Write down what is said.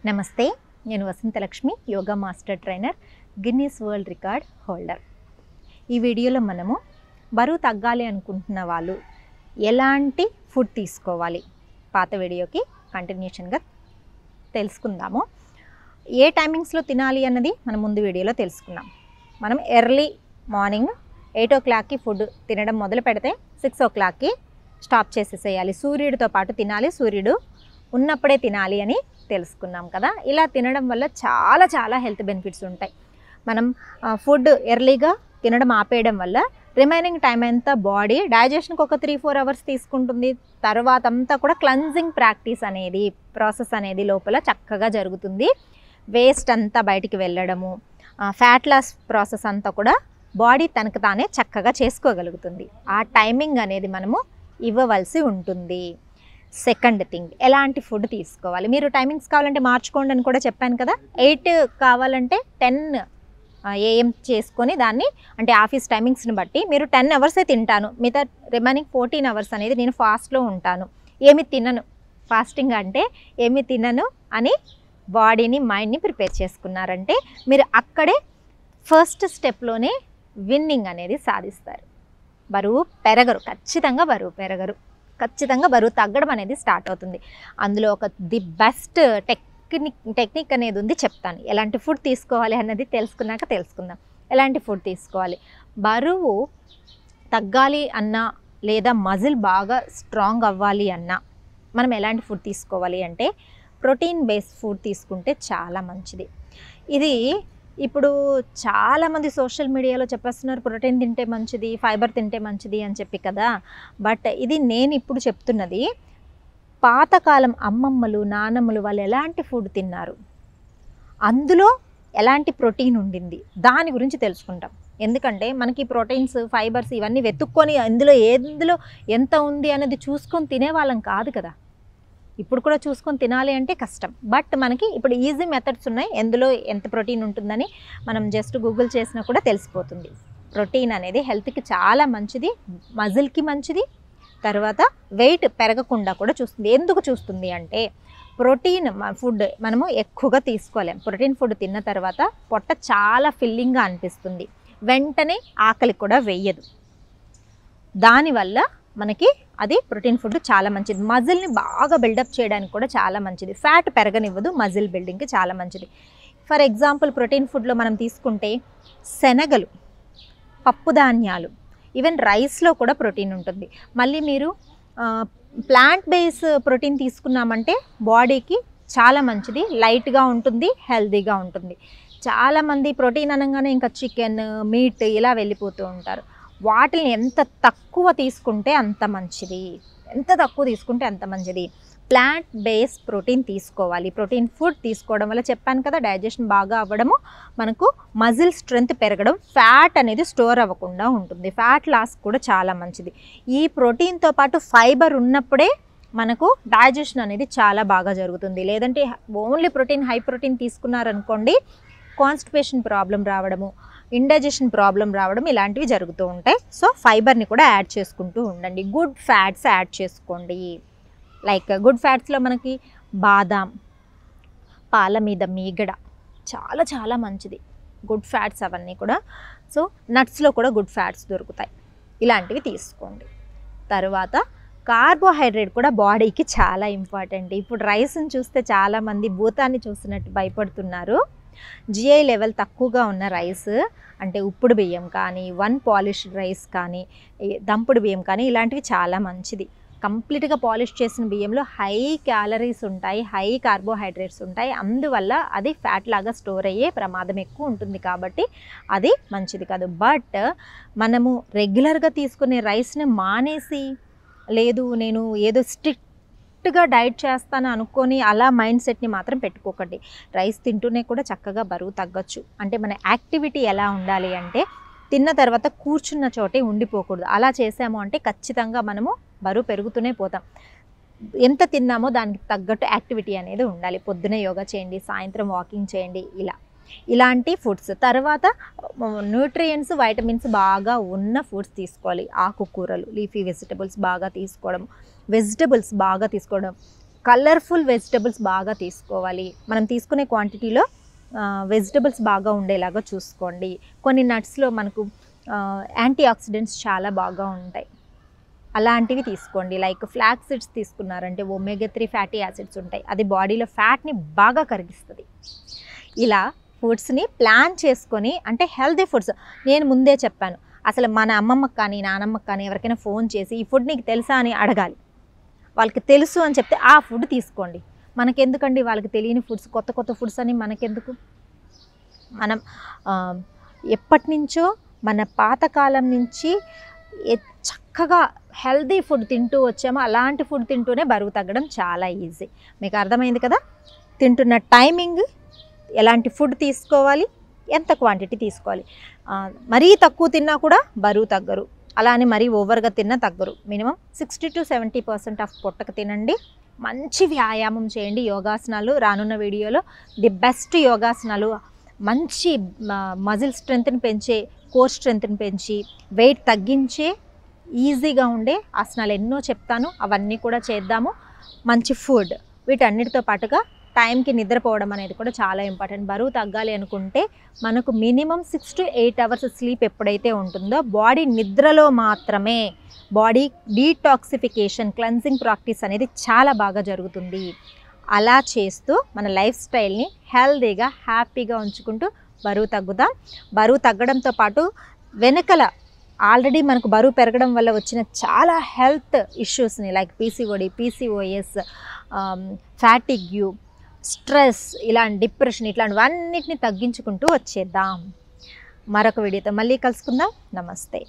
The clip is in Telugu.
నమస్తే, నేను Vasanthalakshmi, yoga master trainer, Guinness world record holder. ఈ వీడియోలో మనము బరువు తగ్గాలి అనుకుంటున్న వాళ్ళు ఎలాంటి ఫుడ్ తీసుకోవాలి పాత వీడియోకి కంటిన్యూషన్గా తెలుసుకుందాము. ఏ టైమింగ్స్లో తినాలి అన్నది మనం ముందు వీడియోలో తెలుసుకున్నాం. మనం ఎర్లీ మార్నింగ్ 8 o'clockకి ఫుడ్ తినడం మొదలు పెడితే 6 o'clockకి స్టాప్ చేసేసేయాలి. సూర్యుడితో పాటు తినాలి, సూర్యుడు ఉన్నప్పుడే తినాలి అని తెలుసుకున్నాం కదా. ఇలా తినడం వల్ల చాలా హెల్త్ బెనిఫిట్స్ ఉంటాయి. మనం ఫుడ్ ఎర్లీగా తినడం ఆపేయడం వల్ల రిమైనింగ్ టైం అంతా బాడీ డైజెషన్కి ఒక 3-4 hours తీసుకుంటుంది. తర్వాత అంతా కూడా క్లెన్జింగ్ ప్రాసెస్ అనేది లోపల చక్కగా జరుగుతుంది. వేస్ట్ అంతా బయటికి వెళ్ళడము, ఫ్యాట్ లాస్ ప్రాసెస్ అంతా కూడా బాడీ తనకు తానే చక్కగా చేసుకోగలుగుతుంది. ఆ టైమింగ్ అనేది మనము ఇవ్వవలసి ఉంటుంది. సెకండ్ థింగ్, ఎలాంటి ఫుడ్ తీసుకోవాలి. మీరు టైమింగ్స్ కావాలంటే మార్చుకోండి అని కూడా చెప్పాను కదా. 8 కావాలంటే 10 AM చేసుకొని దాన్ని, అంటే ఆఫీస్ టైమింగ్స్ని బట్టి మీరు 10 hours తింటాను, మిగతా రిమైనింగ్ 14 hours అనేది నేను ఫాస్ట్లో ఉంటాను, ఏమి తినను, ఫాస్టింగ్ అంటే ఏమి తినను అని బాడీని మైండ్ని ప్రిపేర్ చేసుకున్నారంటే మీరు అక్కడే ఫస్ట్ స్టెప్లోనే విన్నింగ్ అనేది సాధిస్తారు. బరువు పెరగరు, ఖచ్చితంగా బరువు తగ్గడం అనేది స్టార్ట్ అవుతుంది. అందులో ది బెస్ట్ టెక్నిక్ అనేది ఉంది, చెప్తాను. ఎలాంటి ఫుడ్ తీసుకోవాలి అన్నది తెలుసుకుందాం. ఎలాంటి ఫుడ్ తీసుకోవాలి, బరువు తగ్గాలి అన్నా లేదా మజిల్ బాగా స్ట్రాంగ్ అవ్వాలి అన్నా మనం ఎలాంటి ఫుడ్ తీసుకోవాలి అంటే ప్రోటీన్ బేస్డ్ ఫుడ్ తీసుకుంటే చాలా మంచిది. ఇది ఇప్పుడు చాలామంది సోషల్ మీడియాలో చెప్పేస్తున్నారు ప్రోటీన్ తింటే మంచిది, ఫైబర్ తింటే మంచిది అని చెప్పి కదా. బట్ ఇది నేను ఇప్పుడు చెప్తున్నది పాతకాలం అమ్మమ్మలు నానమ్మలు వాళ్ళు ఎలాంటి ఫుడ్ తిన్నారు, అందులో ఎలాంటి ప్రోటీన్ ఉండింది, దాని గురించి తెలుసుకుంటాం. ఎందుకంటే మనకి ప్రోటీన్స్, ఫైబర్స్ ఇవన్నీ వెతుక్కొని ఎందులో ఎంత ఉంది అనేది చూసుకొని తినేవాళ్ళం కాదు కదా. ఇప్పుడు కూడా చూసుకొని తినాలి అంటే కష్టం. బట్ మనకి ఇప్పుడు ఈజీ మెథడ్స్ ఉన్నాయి, ఎందులో ఎంత ప్రోటీన్ ఉంటుందని మనం జస్ట్ గూగుల్ చేసినా కూడా తెలిసిపోతుంది. ప్రోటీన్ అనేది హెల్త్కి చాలా మంచిది, మజిల్కి మంచిది, తర్వాత వెయిట్ పెరగకుండా కూడా చూస్తుంది. ఎందుకు చూస్తుంది అంటే ప్రోటీన్ ఫుడ్ మనము ఎక్కువగా తీసుకోలేం. ప్రోటీన్ ఫుడ్ తిన్న తర్వాత పొట్ట చాలా ఫిల్లింగ్గా అనిపిస్తుంది, వెంటనే ఆకలి కూడా వెయ్యదు. దానివల్ల మనకి అది ప్రోటీన్ ఫుడ్ చాలా మంచిది. మజిల్ని బాగా బిల్డప్ చేయడానికి కూడా చాలా మంచిది. ఫ్యాట్ పెరగనివ్వదు, మజిల్ బిల్డింగ్కి చాలా మంచిది. ఫర్ ఎగ్జాంపుల్ ప్రోటీన్ ఫుడ్లో మనం తీసుకుంటే శనగలు, పప్పు ధాన్యాలు, ఈవెన్ రైస్లో కూడా ప్రోటీన్ ఉంటుంది. మళ్ళీ మీరు ప్లాంట్ బేస్ ప్రోటీన్ తీసుకున్నామంటే బాడీకి చాలా మంచిది, లైట్గా ఉంటుంది, హెల్తీగా ఉంటుంది. చాలామంది ప్రోటీన్ అనగానే ఇంకా చికెన్, మీట్ ఇలా వెళ్ళిపోతూ ఉంటారు. వాటిని ఎంత తక్కువ తీసుకుంటే అంత మంచిది. ప్లాంట్ బేస్డ్ ప్రోటీన్ తీసుకోవాలి. ప్రోటీన్ ఫుడ్ తీసుకోవడం వల్ల చెప్పాను కదా, డైజెషన్ బాగా అవ్వడము, మనకు మజిల్ స్ట్రెంగ్త్ పెరగడం, ఫ్యాట్ అనేది స్టోర్ అవ్వకుండా ఉంటుంది, ఫ్యాట్ లాస్ కూడా చాలా మంచిది. ఈ ప్రోటీన్తో పాటు ఫైబర్ ఉన్నప్పుడే మనకు డైజెషన్ అనేది చాలా బాగా జరుగుతుంది. లేదంటే ఓన్లీ ప్రోటీన్, హై ప్రోటీన్ తీసుకున్నారనుకోండి, కాన్స్టిపేషన్ ప్రాబ్లం రావడము, ఇండైజెషన్ ప్రాబ్లం రావడం ఇలాంటివి జరుగుతూ ఉంటాయి. సో ఫైబర్ని కూడా యాడ్ చేసుకుంటూ ఉండండి. గుడ్ ఫ్యాట్స్ యాడ్ చేసుకోండి. లైక్ గుడ్ ఫ్యాట్స్లో మనకి బాదాం, పాల మీద మీగడ చాలా మంచిది, గుడ్ ఫ్యాట్స్ అవన్నీ కూడా. సో నట్స్లో కూడా గుడ్ ఫ్యాట్స్ దొరుకుతాయి, ఇలాంటివి తీసుకోండి. తర్వాత కార్బోహైడ్రేట్ కూడా బాడీకి చాలా ఇంపార్టెంట్. ఇప్పుడు రైస్ని చూస్తే చాలామంది భూతాన్ని చూసినట్టు భయపడుతున్నారు. జిఐ లెవెల్ తక్కువగా ఉన్న రైస్ అంటే ఉప్పుడు బియ్యం కానీ, వన్ పాలిష్డ్ రైస్ కానీ, దంపుడు బియ్యం కానీ ఇలాంటివి చాలా మంచిది. కంప్లీట్గా పాలిష్ చేసిన బియ్యంలో హై క్యాలరీస్ ఉంటాయి, హై కార్బోహైడ్రేట్స్ ఉంటాయి. అందువల్ల అది ఫ్యాట్ లాగా స్టోర్ అయ్యే ప్రమాదం ఎక్కువ ఉంటుంది, కాబట్టి అది మంచిది కాదు. బట్ మనము రెగ్యులర్గా తీసుకునే రైస్ని మానేసి, లేదు నేను ఏదో స్ట్రిక్ట్గా డైట్ చేస్తాను అనుకొని అలా మైండ్ సెట్ని మాత్రం పెట్టుకోకండి. రైస్ తింటూనే కూడా చక్కగా బరువు తగ్గొచ్చు. అంటే మన యాక్టివిటీ ఎలా ఉండాలి అంటే తిన్న తర్వాత కూర్చున్న చోటే ఉండిపోకూడదు. అలా చేసాము అంటే ఖచ్చితంగా మనము బరువు పెరుగుతూనే పోతాం. ఎంత తిన్నామో దానికి తగ్గట్టు యాక్టివిటీ అనేది ఉండాలి. పొద్దునే యోగా చేయండి, సాయంత్రం వాకింగ్ చేయండి, ఇలాంటి ఫుడ్స్. తర్వాత న్యూట్రియంట్స్, వైటమిన్స్ బాగా ఉన్న ఫుడ్స్ తీసుకోవాలి. ఆకుకూరలు, లీఫీ వెజిటబుల్స్ బాగా తీసుకోవడం, కలర్ఫుల్ వెజిటబుల్స్ బాగా తీసుకోవాలి. మనం తీసుకునే క్వాంటిటీలో వెజిటబుల్స్ బాగా ఉండేలాగా చూసుకోండి. కొన్ని నట్స్లో మనకు యాంటీ ఆక్సిడెంట్స్ చాలా బాగా ఉంటాయి, అలాంటివి తీసుకోండి. లైక్ ఫ్లాక్ సీడ్స్ తీసుకున్నారంటే ఒమేగా 3 ఫ్యాటీ యాసిడ్స్ ఉంటాయి, అది బాడీలో ఫ్యాట్ని బాగా కరిగిస్తుంది. ఇలా ఫుడ్స్ని ప్లాన్ చేసుకొని, అంటే హెల్తీ ఫుడ్స్. నేను ముందే చెప్పాను, అసలు మన అమ్మమ్మకి కానీ నానమ్మకి కానీ ఎవరికైనా ఫోన్ చేసి ఈ ఫుడ్ నీకు తెలుసా అని అడగాలి. వాళ్ళకి తెలుసు అని చెప్తే ఆ ఫుడ్ తీసుకోండి. మనకెందుకండి వాళ్ళకి తెలియని ఫుడ్స్, కొత్త కొత్త ఫుడ్స్ అని మనకెందుకు? మనం ఎప్పటి నుంచో మన పాతకాలం నుంచి చక్కగా హెల్తీ ఫుడ్ తింటూ వచ్చామో అలాంటి ఫుడ్ తింటూనే బరువు తగ్గడం చాలా ఈజీ. మీకు అర్థమైంది కదా? తింటున్న టైమింగ్, ఎలాంటి ఫుడ్ తీసుకోవాలి, ఎంత క్వాంటిటీ తీసుకోవాలి. మరీ తక్కువ తిన్నా కూడా బరువు తగ్గరు, అలా అని మరీ ఓవర్గా తిన్నా తగ్గరు. మినిమం 60 to 70% ఆఫ్ పొట్టకు తినండి. మంచి వ్యాయామం చేయండి, యోగాసనాలు. రానున్న వీడియోలో ది బెస్ట్ యోగాసనాలు, మంచి మజిల్ స్ట్రెంగ్త్ని పెంచే, కోర్ స్ట్రెంగ్త్ని పెంచి వెయిట్ తగ్గించే ఈజీగా ఉండే ఆసనాలు ఎన్నో చెప్తాను, అవన్నీ కూడా చేద్దాము. మంచి ఫుడ్, వీటన్నిటితో పాటుగా టైంకి నిద్రపోవడం అనేది కూడా చాలా ఇంపార్టెంట్. బరువు తగ్గాలి అనుకుంటే మనకు మినిమం 6 to 8 అవర్స్ స్లీప్ ఎప్పుడైతే ఉంటుందో, బాడీ నిద్రలో మాత్రమే బాడీ డీటాక్సిఫికేషన్, క్లెన్జింగ్ ప్రాక్టీస్ అనేది చాలా బాగా జరుగుతుంది. అలా చేస్తూ మన లైఫ్ స్టైల్ని హెల్తీగా, హ్యాపీగా ఉంచుకుంటూ బరువు తగ్గుదాం. బరువు తగ్గడంతో పాటు వెనకల ఆల్రెడీ మనకు బరువు పెరగడం వల్ల వచ్చిన చాలా హెల్త్ ఇష్యూస్ని, like PCOD, PCOS, fatigue, stress, ఇలాంటి డిప్రెషన్, ఇట్లాంటివన్నిటిని తగ్గించుకుంటూ వచ్చేద్దాం. మరొక వీడియోతో మళ్ళీ కలుసుకుందాం. నమస్తే.